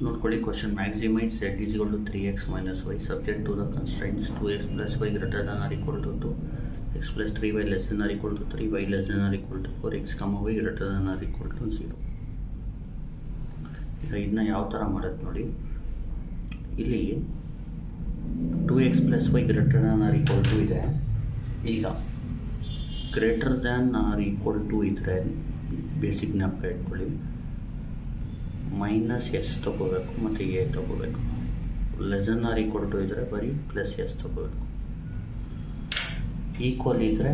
ನೋಡ್ಕೊಳ್ಳಿ question maximise z is equal to 3x minus y subject to the constraints 2x plus y greater than or equal to 2, x plus 3y less than or equal to 3, y less than or equal to 4, x comma y greater than or equal to 0. ಈಗ ಇದನ್ನ ಯಾವ ಥರ ಮಾಡೋದು ನೋಡಿ, ಇಲ್ಲಿ 2x plus y greater than or equal to ಇದೆ. ಈಗ greater than or equal to ಇದ್ದರೆ ಬೇಸಿಕ್ ಜ್ಞಾಪಕ ಇಟ್ಕೊಳ್ಳಿ, ಮೈನಸ್ ಎಸ್ ತೊಗೋಬೇಕು ಮತ್ತು ಎ ತೊಗೋಬೇಕು. Less than or equal to ಇದ್ದರೆ ಬರೀ ಪ್ಲಸ್ ಎಸ್ ತೊಗೋಬೇಕು. ಈಕ್ವಲ್ ಇದ್ದರೆ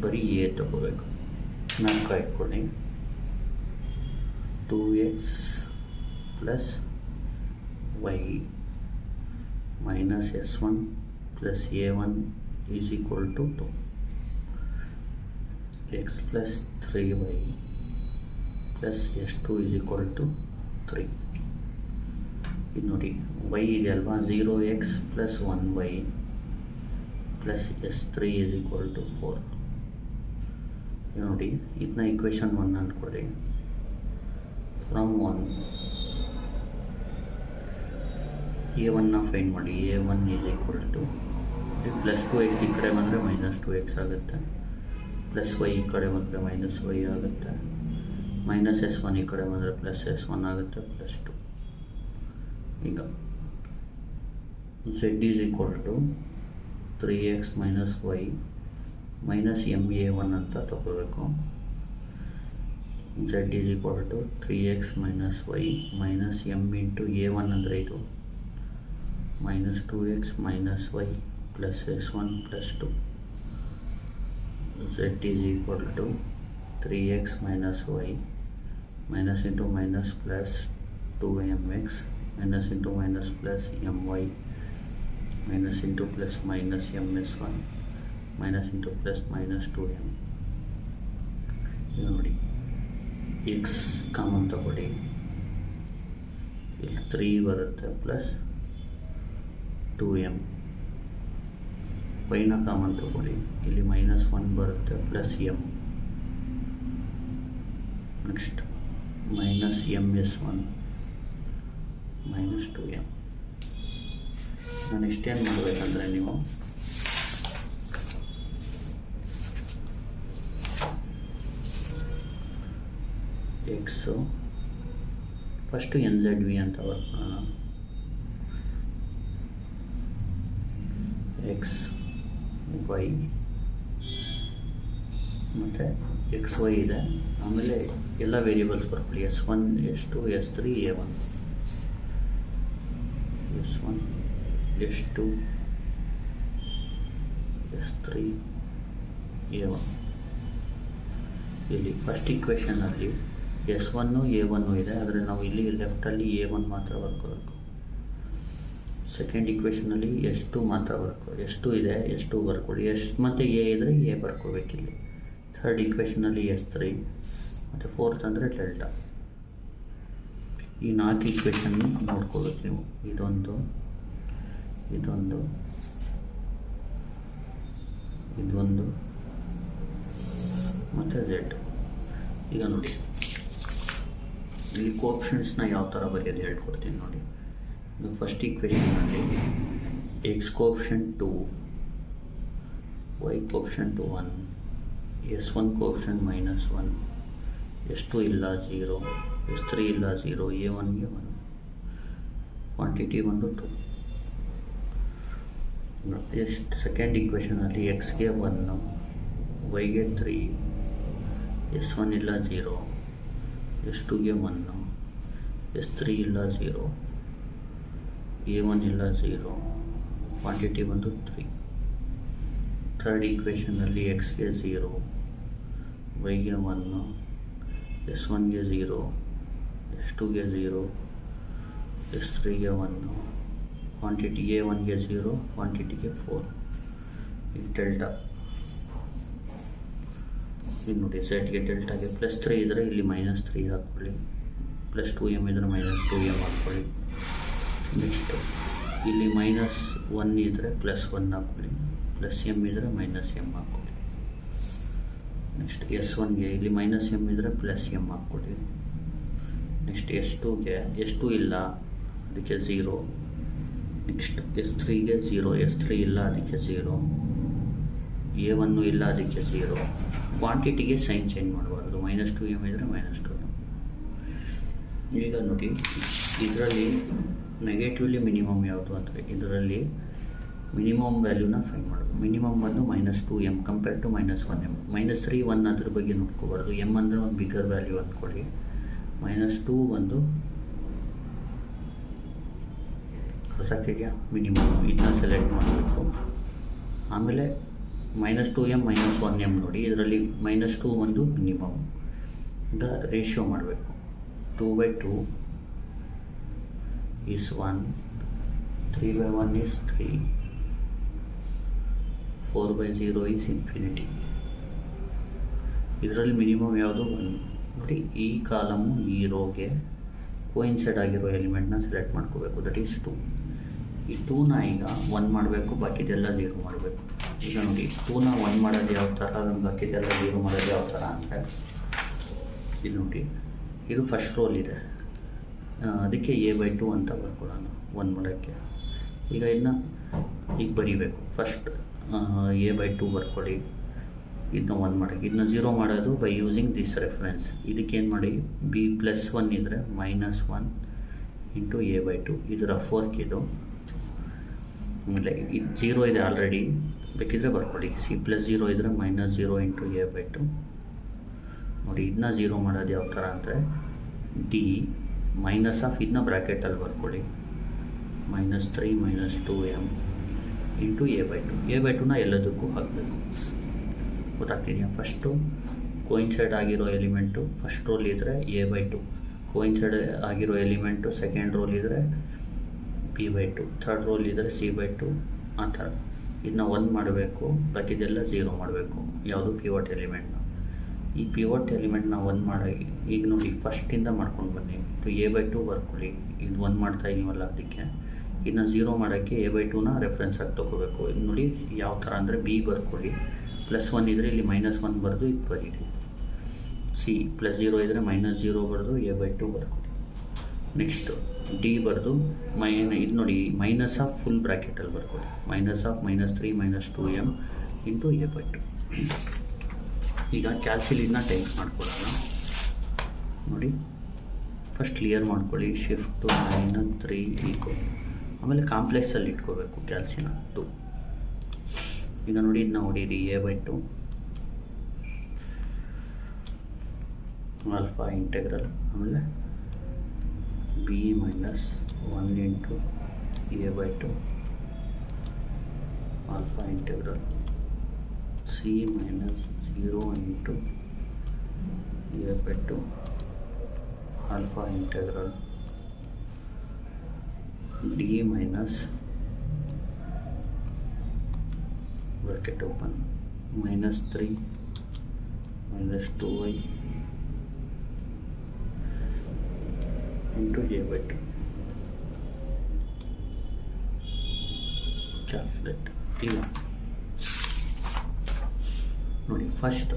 ಬರೀ ಎ ತೊಗೋಬೇಕು. ಜ್ಞಾಪಕ ಇಟ್ಕೊಳ್ಳಿ, 2x plus y minus s1 plus a1 is equal to 2, x plus 3y plus s2 is equal to 3. ಇದು ನೋಡಿ y ಇದೆ ಅಲ್ವಾ, 0x plus 1y plus s3 is equal to 4. ಇದು ನೋಡಿ, ಇದನ್ನ ಇಕ್ವೇಷನ್ 1 ಅಂದ್ಕೊಳ್ಳಿ. ಫ್ರಮ್ 1 a1ನ ಫೈಂಡ್ ಮಾಡಿ. a1 is equal to plus 2x ಈ ಕಡೆ ಬಂದರೆ ಮೈನಸ್ 2x ಆಗುತ್ತೆ, ಪ್ಲಸ್ ವೈ ಈ ಕಡೆ ಬಂದರೆ ಮೈನಸ್ ವೈ ಆಗುತ್ತೆ, ಮೈನಸ್ s1 ಈ ಕಡೆ ಬಂದರೆ ಪ್ಲಸ್ s1 ಆಗುತ್ತೆ, ಪ್ಲಸ್ 2. ಈಗ z is equal to 3x minus y minus ma1 ಅಂತ ತಗೋಬೇಕು. z is equal to 3x minus y minus m into a1 ಅಂದರೆ ಇದು minus 2x minus y plus s1 plus 2. z is equal to 3x minus y minus into minus plus 2mx minus into minus plus my minus into plus minus ms1 minus into plus minus 2m. ಇದು ನೋಡಿ, x common ತಗೊಳ್ಳಿ, ಇಲ್ಲಿ 3 ಬರುತ್ತೆ plus 2m. ವೈನ common ತಗೊಳ್ಳಿ, ಇಲ್ಲಿ minus 1 ಬರುತ್ತೆ plus M, next minus ms1 minus 2m. ನಾನು ಇಷ್ಟೇನು ಮಾಡಬೇಕಂದ್ರೆ, ನೀವು ಎಕ್ಸು ಫಸ್ಟು NZV ಅಂತ ವರ್ಕ್ ಮಾಡೋಣ. ಎಕ್ಸ್ ವೈ ಮತ್ತು ಎಕ್ಸ್ ವೈ ಇದೆ, ಆಮೇಲೆ ಎಲ್ಲ ವೇರಿಯೇಬಲ್ಸ್ ಬರ್ಕೊಳ್ಳಿ, s1 s2 s3 a1 s1 s2 s3 a1. ಇಲ್ಲಿ ಫಸ್ಟ್ ಇಕ್ವೇಷನಲ್ಲಿ s1 a1 ಇದೆ, ಆದರೆ ನಾವು ಇಲ್ಲಿ ಲೆಫ್ಟಲ್ಲಿ a1 ಮಾತ್ರ ಬರ್ಕೋಬೇಕು. ಸೆಕೆಂಡ್ ಇಕ್ವೇಷನಲ್ಲಿ ಎಷ್ಟು ಮಾತ್ರ ಬರ್ಕೊಳ್ಳಿ, ಎಷ್ಟು ಇದೆ ಎಷ್ಟು ಬರ್ಕೊಳ್ಳಿ, ಎಷ್ಟು ಮತ್ತು ಎ ಇದ್ದರೆ ಎ ಬರ್ಕೋಬೇಕಿಲ್ಲಿ. ಥರ್ಡ್ ಇಕ್ವೇಷನಲ್ಲಿ s3 ಮತ್ತು ಫೋರ್ತ್ ಅಂದರೆ ಡೆಲ್ಟಾ. ಈ 4 ಇಕ್ವೇಷನ್ ನೋಡ್ಕೋಬೇಕು ನೀವು, ಇದೊಂದು ಇದೊಂದು ಇದೊಂದು ಮತ್ತು z. ಈಗ ನೋಡಿ, ಇಲ್ಲಿ ಕೋಆಪ್ಷನ್ಸ್ನ ಯಾವ ಥರ ಬರೆಯೋದು ಹೇಳ್ಕೊಡ್ತೀನಿ ನೋಡಿ. ಫಸ್ಟ್ ಇಕ್ವೇಷನಲ್ಲಿ x coefficient 2, y coefficient 1, s1 coefficient minus 1, s2 ಇಲ್ಲ 0, s3 ಇಲ್ಲ 0, a1ಗೆ 1, ಕ್ವಾಂಟಿಟಿ ಬಂದು 2. ಸೆಕೆಂಡ್ ಇಕ್ವೇಷನಲ್ಲಿ ಎಕ್ಸ್ಗೆ 1, ವೈಗೆ 3, s1 ಇಲ್ಲ 0, s2ಗೆ 1, s3 ಇಲ್ಲ 0, a1 ಇಲ್ಲ 0, ಕ್ವಾಂಟಿಟಿ ಬಂದು 3. ಥರ್ಡ್ ಈಕ್ವೇಷನಲ್ಲಿ ಎಕ್ಸ್ಗೆ 0, ವೈಗೆ 1, s1ಗೆ 0, s2ಗೆ 0, s3ಗೆ 1, ಕ್ವಾಂಟಿಟಿ a1ಗೆ 0, ಕ್ವಾಂಟಿಟಿಗೆ 4. ಈಗ ಡೆಲ್ಟಾ ಇದು ನೋಡಿ, ಝೆಡ್ಗೆ ಡೆಲ್ಟಾಗೆ ಪ್ಲಸ್ 3 ಇದ್ದರೆ ಇಲ್ಲಿ ಮೈನಸ್ 3 ಹಾಕ್ಕೊಳ್ಳಿ, ಪ್ಲಸ್ 2m ಇದ್ದರೆ ಮೈನಸ್ 2m ಹಾಕ್ಕೊಳ್ಳಿ. ನೆಕ್ಸ್ಟು ಇಲ್ಲಿ ಮೈನಸ್ 1 ಇದ್ದರೆ ಪ್ಲಸ್ 1 ಹಾಕ್ಕೊಳ್ಳಿ, ಪ್ಲಸ್ ಎಮ್ ಇದ್ದರೆ ಮೈನಸ್ ಎಮ್ ಹಾಕ್ಕೊಳ್ಳಿ. ನೆಕ್ಸ್ಟ್ s1ಗೆ ಇಲ್ಲಿ ಮೈನಸ್ ಎಮ್ ಇದ್ದರೆ ಪ್ಲಸ್ ಎಮ್ ಹಾಕ್ಕೊಳ್ಳಿ. ನೆಕ್ಸ್ಟ್ S2ಗೆ S2 ಇಲ್ಲ, ಅದಕ್ಕೆ 0. ನೆಕ್ಸ್ಟ್ S3ಗೆ 0, S3 ಇಲ್ಲ, ಅದಕ್ಕೆ 0. A1 ಇಲ್ಲ, ಅದಕ್ಕೆ 0. ಕ್ವಾಂಟಿಟಿಗೆ ಸೈನ್ ಚೇಂಜ್ ಮಾಡಬಾರ್ದು. -2m ಇದ್ದರೆ -2m. ಈಗ ನೋಡಿ, ಇದರಲ್ಲಿ ನೆಗೆಟಿವ್ಲಿ ಮಿನಿಮಮ್ ಯಾವುದು ಅಂದರೆ ಇದರಲ್ಲಿ ಮಿನಿಮಮ್ ವ್ಯಾಲ್ಯೂನ ಫೈಂಡ್ ಮಾಡಬೇಕು. ಮಿನಿಮಮ್ ಬಂದು -2m ಕಂಪೇರ್ ಟು -1m. -3 1 ಅದ್ರ ಬಗ್ಗೆ ನೋಡ್ಕೋಬಾರ್ದು. m ಅಂದರೆ ಒಂದು ಬಿಗ್ಗರ್ ವ್ಯಾಲ್ಯೂ ಅಂದ್ಕೊಳ್ಳಿ. -2 ಒಂದು ಹೊಸಕ್ಕಿದೆಯಾ ಮಿನಿಮಮ್, ಇದನ್ನ ಸೆಲೆಕ್ಟ್ ಮಾಡಬೇಕು. ಆಮೇಲೆ -2m -1m ನೋಡಿ, ಇದರಲ್ಲಿ -2 ಒಂದು ಮಿನಿಮಮ್. ದ ರೇಷಿಯೋ ಮಾಡಬೇಕು. 2/2 is 1, 3/1 is 3, 4/0 is infinity. ಇದರಲ್ಲಿ ಮಿನಿಮಮ್ ಯಾವುದು 1 ನೋಡಿ. ಈ ಕಾಲಮು ಈ ರೋಗೆ ಕೋಇನ್ಸೈಡ್ ಆಗಿರೋ ಎಲಿಮೆಂಟ್ನ ಸೆಲೆಕ್ಟ್ ಮಾಡ್ಕೋಬೇಕು. That is 2. ಈ 2ನ ಈಗ 1 ಮಾಡಬೇಕು, ಬಾಕಿದೆಲ್ಲ 0 ಮಾಡಬೇಕು. ಈಗ ನೋಡಿ, 2ನ 1 ಮಾಡೋದು ಯಾವ ಥರ, ಬಾಕಿದೆಲ್ಲ 0 ಮಾಡೋದು ಯಾವ ಥರ ಅಂದರೆ ಇದು ನೋಡಿ, ಇದು ಫಸ್ಟ್ ರೋಲ್ ಇದೆ, ಅದಕ್ಕೆ A/2 ಅಂತ ಬರ್ಕೊಳ್ಳೋಣ 1 ಮಾಡೋಕ್ಕೆ. ಈಗ ಇದನ್ನ ಈಗ ಬರಿಬೇಕು. ಫಸ್ಟ್ A/2 ಬರ್ಕೊಳ್ಳಿ, ಇದನ್ನ 1 ಮಾಡೋಕ್ಕೆ. ಇದನ್ನ 0 ಮಾಡೋದು ಬೈ ಯೂಸಿಂಗ್ ದಿಸ್ ರೆಫರೆನ್ಸ್. ಇದಕ್ಕೇನು ಮಾಡಿ, B+1 ಇದ್ದರೆ -1 ಇಂಟು A/2. ಇದು ರಫ್ ವರ್ಕ್ ಇದು. ಆಮೇಲೆ ಇದು 0 ಇದೆ ಆಲ್ರೆಡಿ, ಬೇಕಿದ್ರೆ ಬರ್ಕೊಳ್ಳಿ. C+0 ಇದ್ದರೆ -0 ಇಂಟು A/2 ನೋಡಿ. ಇದನ್ನ 0 ಮಾಡೋದು ಯಾವ ಥರ ಅಂದರೆ D ಮೈನಸ್ ಆಫ್ ಇದನ್ನ ಬ್ರ್ಯಾಕೆಟಲ್ಲಿ ಬರ್ಕೊಳ್ಳಿ, -3 -2m ಇಂಟು A/2. A/2ನ ಎಲ್ಲದಕ್ಕೂ ಹಾಕಬೇಕು. ಗೊತ್ತಾಗ್ತಿದೆಯಾ? ಫಸ್ಟು ಕೋಇನ್ಸೈಡ್ ಆಗಿರೋ ಎಲಿಮೆಂಟು ಫಸ್ಟ್ ರೋಲ್ ಇದ್ದರೆ A/2, ಕೋಇನ್ಸೈಡ್ ಆಗಿರೋ ಎಲಿಮೆಂಟು ಸೆಕೆಂಡ್ ರೋಲ್ ಇದ್ದರೆ B/2, ಥರ್ಡ್ ರೋಲ್ ಇದ್ದರೆ C/2, ಆ ಥರ. ಇದನ್ನ 1 ಮಾಡಬೇಕು, ಬಾಕಿದೆಲ್ಲ 0 ಮಾಡಬೇಕು. ಯಾವುದು ಪಿವಟ್ ಎಲಿಮೆಂಟ್ನ. ಈ ಪಿವಟ್ ಎಲಿಮೆಂಟ್ನ 1 ಮಾಡಿ. ಈಗ ನೋಡಿ, ಫಸ್ಟಿಂದ ಮಾಡ್ಕೊಂಡು ಬನ್ನಿ. A/2 ಬರ್ಕೊಳ್ಳಿ, ಇದು 1 ಮಾಡ್ತಾ ಇದೀವಲ್ಲ, ಅದಕ್ಕೆ ಇದನ್ನ 0 ಮಾಡೋಕ್ಕೆ A/2ನ ರೆಫರೆನ್ಸ್ ಆಗಿ ತೊಗೋಬೇಕು. ಇದು ನೋಡಿ ಯಾವ ಥರ ಅಂದರೆ B ಬರ್ಕೊಳ್ಳಿ, +1 ಇದ್ದರೆ ಇಲ್ಲಿ -1 ಬರೆದು ಇದು ಬರೀರಿ. C+0 ಇದ್ದರೆ -0 ಬರೆದು A/2 ಬರ್ಕೊಳ್ಳಿ. ನೆಕ್ಸ್ಟು D ಬರೆದು ಇದು ನೋಡಿ, ಮೈನಸ್ ಆಫ್ ಫುಲ್ ಬ್ರ್ಯಾಕೆಟಲ್ಲಿ ಬರ್ಕೊಳ್ಳಿ, -3 -2m ಇಂಟು A/2. ಈಗ ಕ್ಯಾಲ್ಸಿಲಿನ ಟೈಪ್ ಮಾಡ್ಕೊಳ್ಳೋಣ ನೋಡಿ. ಫಸ್ಟ್ ಕ್ಲಿಯರ್ ಮಾಡ್ಕೊಳ್ಳಿ, ಶಿಫ್ಟು -3 ಈಕ್ವಲ್. ಆಮೇಲೆ ಕಾಂಪ್ಲೆಕ್ಸಲ್ಲಿ ಇಟ್ಕೋಬೇಕು ಕ್ಯಾಲ್ಸಿನ 2. ಈಗ ನೋಡಿ, ಇದನ್ನ ಹೊಡೀರಿ. A/2 ಆಲ್ಫಾ ಇಂಟೆಗ್ರಲ್, ಆಮೇಲೆ B-1 into A/2 alpha integral, C-0 into A/2 alpha integral, D minus bracket open -3 -2y into A/2. Calculate. ಈಗ ನೋಡಿ, ಫಸ್ಟ್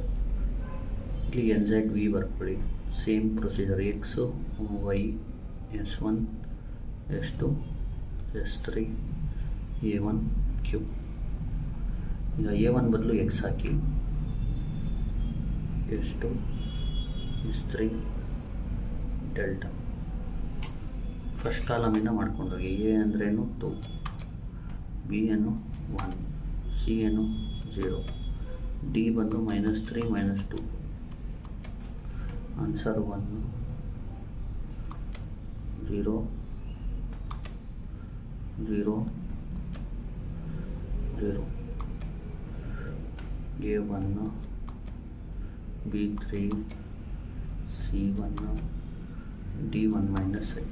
ಇಲ್ಲಿ NZ-V ಬರ್ಕೊಳ್ಳಿ. Same procedure, X Y S1 S2 S3 A1 Q. ಈಗ A1 ಬದಲು X ಹಾಕಿ, S2 S3 delta. First ಕಾಲಮಿಂದ ಮಾಡ್ಕೊಂಡೋಗಿ. A ಅಂದ್ರೇನು 2, B ಏನು 1, C ಏನು 0, D ಬಂದು -3 -2. Answer 1 0 0 0. A1 B3 C1 D1 -i.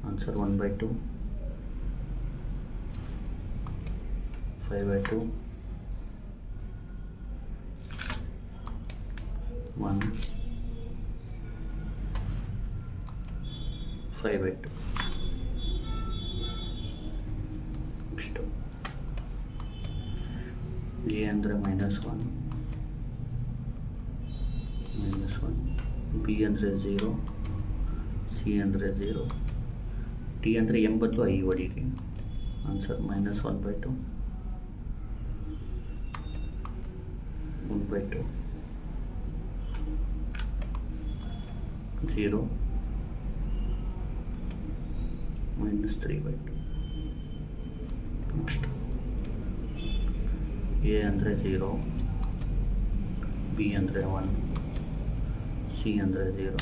Answer 1/2 5/2 1 5/2. Next A ಅಂದರೆ -1 -1 ಬಿ ಅಂದರೆ 0, ಸಿ ಅಂದರೆ 0, ಟಿ ಅಂದರೆ 80 ಐ ಹೊಡೀರಿ. ಆನ್ಸರ್ -1/2, 1/2, 0, -3/2. ನೆಕ್ಸ್ಟ್ ಎ ಅಂದರೆ 0, ಬಿ ಅಂದರೆ 1, ಸಿ ಅಂದರೆ 0,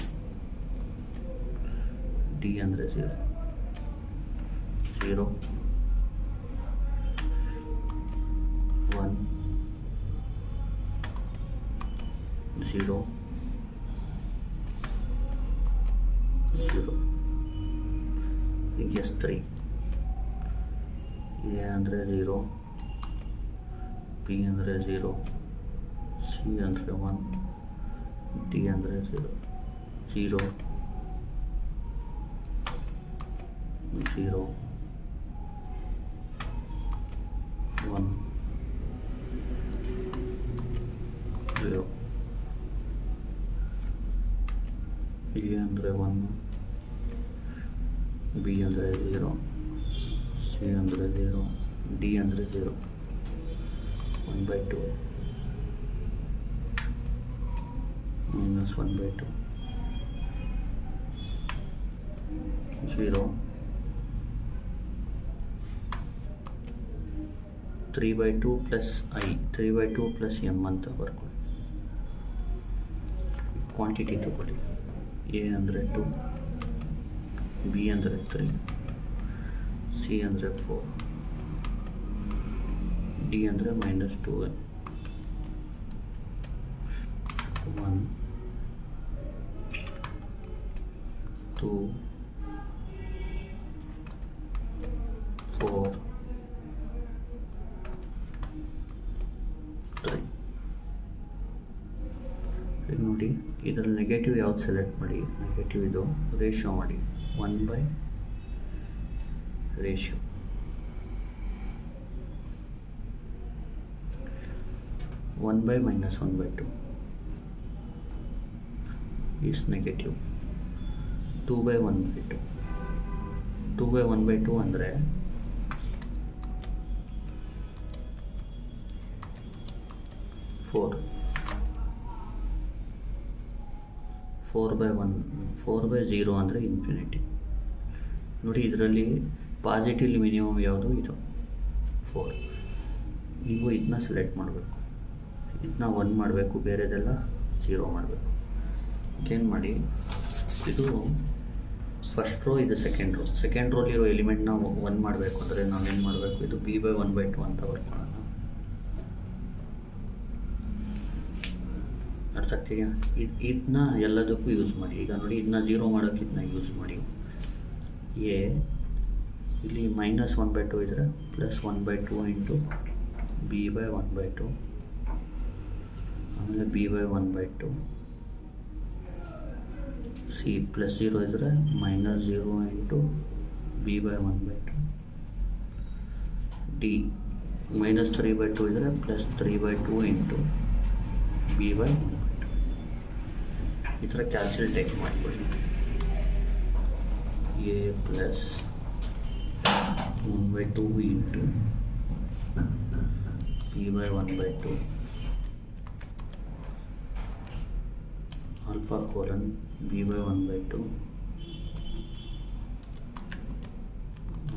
ಡಿ ಅಂದರೆ 0, 0, 1, 0, 0. ಈಗ S3 ಎ ಅಂದರೆ 0, ಬಿ ಅಂದರೆ 0, ಸಿ ಅಂದರೆ 1, ಡಿ ಅಂದರೆ 0, 0, 0, 1, 0. ಎ ಅಂದರೆ 1, ಬಿ ಅಂದರೆ 0, ಸಿ ಅಂದರೆ 0, ಡಿ ಅಂದರೆ 0, 1/2, -1/2, 0, 3/2 ಪ್ಲಸ್ ಐ, 3/2 ಪ್ಲಸ್ ಎಮ್ ಅಂತ ಬರ್ಕೊಳ್ಳಿ. ಕ್ವಾಂಟಿಟಿ ತಗೊಳ್ಳಿ. ಎ ಅಂದರೆ 2, ಬಿ ಅಂದರೆ 3, ಸಿ ಅಂದರೆ 4, ಡಿ ಅಂದರೆ -2, 1, 2, 4, 3. ಈಗ ನೋಡಿ, ಇದರಲ್ಲಿ ನೆಗೆಟಿವ್ ಯಾವ್ದು ಸೆಲೆಕ್ಟ್ ಮಾಡಿ, ನೆಗೆಟಿವ್ ಇದು ರೇಷಿಯೋ ಮಾಡಿ, 1/, ರೇಷಿಯೋ 1/, -1/2 is negative. 2/1/2, 2/1/2 ಅಂದರೆ 4, 4/1, 4/0 ಅಂದರೆ ಇನ್ಫಿನಿಟಿ. ನೋಡಿ, ಇದರಲ್ಲಿ ಪಾಸಿಟಿವ್ ಮಿನಿಮಮ್ ಯಾವುದು, ಇದು 4. ನೀವು ಇದನ್ನ ಸೆಲೆಕ್ಟ್ ಮಾಡಬೇಕು, ಇದನ್ನ 1 ಮಾಡಬೇಕು, ಬೇರೆದೆಲ್ಲ 0 ಮಾಡಬೇಕು. ಏನು ಮಾಡಿ, ಇದು ಫಸ್ಟ್ ರೋ, ಇದು ಸೆಕೆಂಡ್ ರೋಲಿರೋ ಎಲಿಮೆಂಟ್ನ 1 ಮಾಡಬೇಕು ಅಂದರೆ ನಾವೇನು ಮಾಡಬೇಕು, ಇದು b/1/2 ಅಂತ ಬರ್ಕೊಳ್ಳೋಣ. ಅರ್ಥ ಆಗ್ತೀಯಾ? ಇದನ್ನ ಎಲ್ಲದಕ್ಕೂ ಯೂಸ್ ಮಾಡಿ. ಈಗ ನೋಡಿ, ಇದನ್ನ 0 ಮಾಡೋಕ್ಕೆ ಇದನ್ನ ಯೂಸ್ ಮಾಡಿ. ಎ ಇಲ್ಲಿ -1/2 ಇದ್ದರೆ +1/2 ಇಂಟು b/1/2, ಆಮೇಲೆ b/1/2, ಸಿ +0 ಇದ್ದರೆ -0 ಇಂಟು b/1/2, ಡಿ -3/2 ಇದ್ದರೆ +3/2 ಇಂಟು b/1/2. ಈ ಥರ ಕ್ಯಾಲ್ಕುಲೇಟ್ ಟೇಕ್ ಮಾಡಿಕೊಳ್ಳಿ. A plus 1/2 into b/1/2 alpha colon b/1/2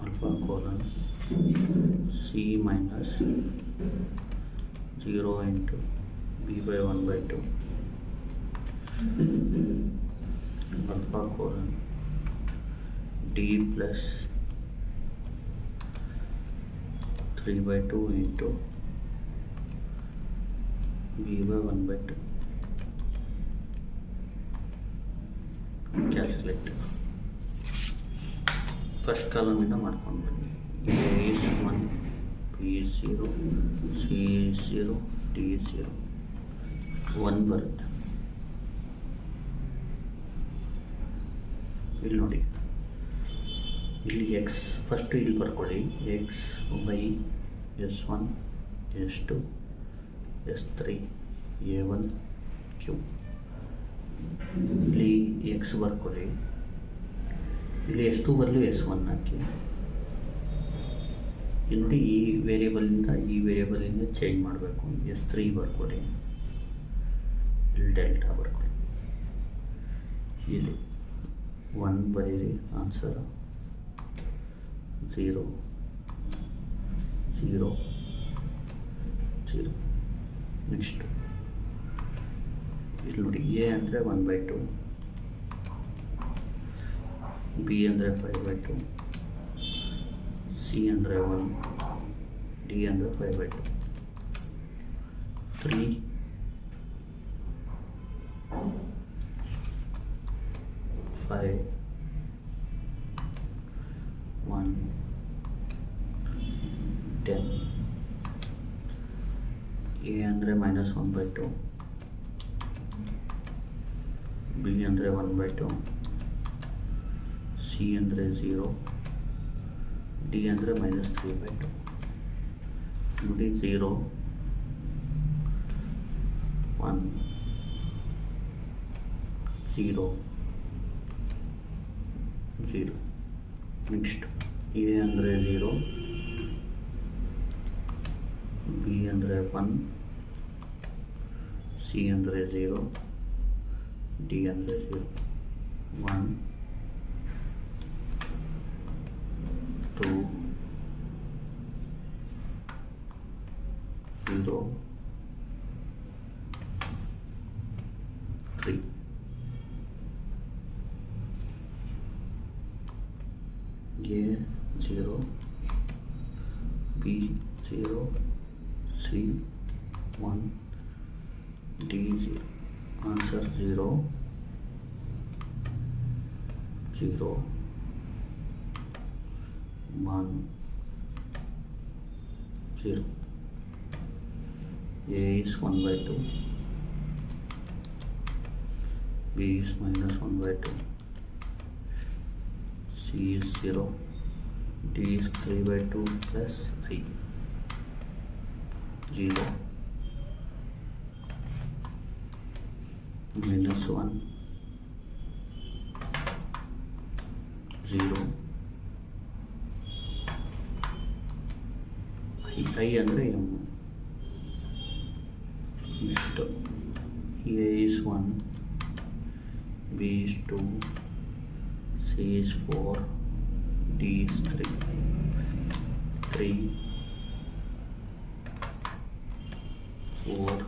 alpha colon C -0 into b/1/2 alpha colon D plus 3/2 into b/1/2. Calculate. First ಕಾಲಮಿಂದ ಮಾಡ್ಕೊಂಡು ಬನ್ನಿ. A is 1, B is 0, C is 0, D is 0, 1 ಬರುತ್ತೆ. ಇಲ್ಲಿ ನೋಡಿ, ಇಲ್ಲಿ ಎಕ್ಸ್ ಫಸ್ಟು ಇಲ್ಲಿ ಬರ್ಕೊಳ್ಳಿ. X, y, S1, S2, S3, A1, Q. ಇಲ್ಲಿ ಎಕ್ಸ್ ಬರ್ಕೊಳ್ಳಿ, ಇಲ್ಲಿ S2 ಬದಲು S1 ಹಾಕಿ. ಇಲ್ಲಿ ನೋಡಿ ಈ ವೇರಿಯೇಬಲಿಂದ ಈ ವೇರಿಯೇಬಲಿಂದ ಚೇಂಜ್ ಮಾಡಬೇಕು. S3 ಬರ್ಕೊಳ್ಳಿ, ಇಲ್ಲಿ ಡೆಲ್ಟಾ ಬರ್ಕೊಳ್ಳಿ, ಇಲ್ಲಿ 1 ಬರೀರಿ, ಆನ್ಸರ್ 0 0 0. ನೆಕ್ಸ್ಟ್ ಇಲ್ಲಿ ನೋಡಿ ಎ ಅಂದರೆ 1/2, ಬಿ ಅಂದರೆ 5/2, ಸಿ ಅಂದರೆ 1, ಡಿ ಅಂದರೆ 5/2. 3 5 1 10. ಎ ಅಂದರೆ -1/2, ಬಿ ಅಂದರೆ 1/2, ಸಿ ಅಂದರೆ 0, ಡಿ ಅಂದರೆ -3/2. ನೋಡಿ 0 1 0 0. ನೆಕ್ಸ್ಟ್ ಎ ಅಂದರೆ 0, ಬಿ ಅಂದರೆ 1, ಸಿ ಅಂದರೆ 0, ಡಿ ಅಂದರೆ 0. 1 2 0 3. A 0, B 0, C 1, D 0. Answer 0 0 1 0. A is 1/2, B is -1/2, C is 0, D is 3/2 plus I 0 -1 0. I ಅಂದರೆ M. Next A is 1, B is 2, C is 4, D is 3 4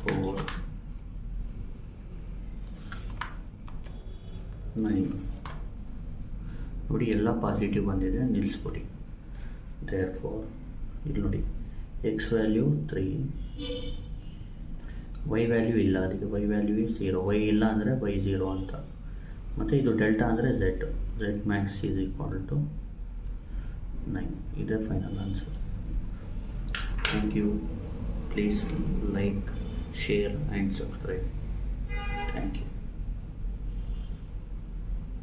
4 9. ನೋಡಿ ಎಲ್ಲ positive ಬಂದಿದೆ, ನಿಲ್ಲಿಸ್ಬಿಡಿ. therefore ಇಲ್ಲಿ ನೋಡಿ X value 3, Y value ಇಲ್ಲ, ಅದಕ್ಕೆ Y value is 0. Y ಇಲ್ಲ ಅಂದರೆ ವೈ 0 ಅಂತ. ಮತ್ತು ಇದು ಡೆಲ್ಟಾ ಅಂದರೆ z max is equal to 9. ಇದೇ final answer. Thank you. Please like, share and subscribe. Thank you.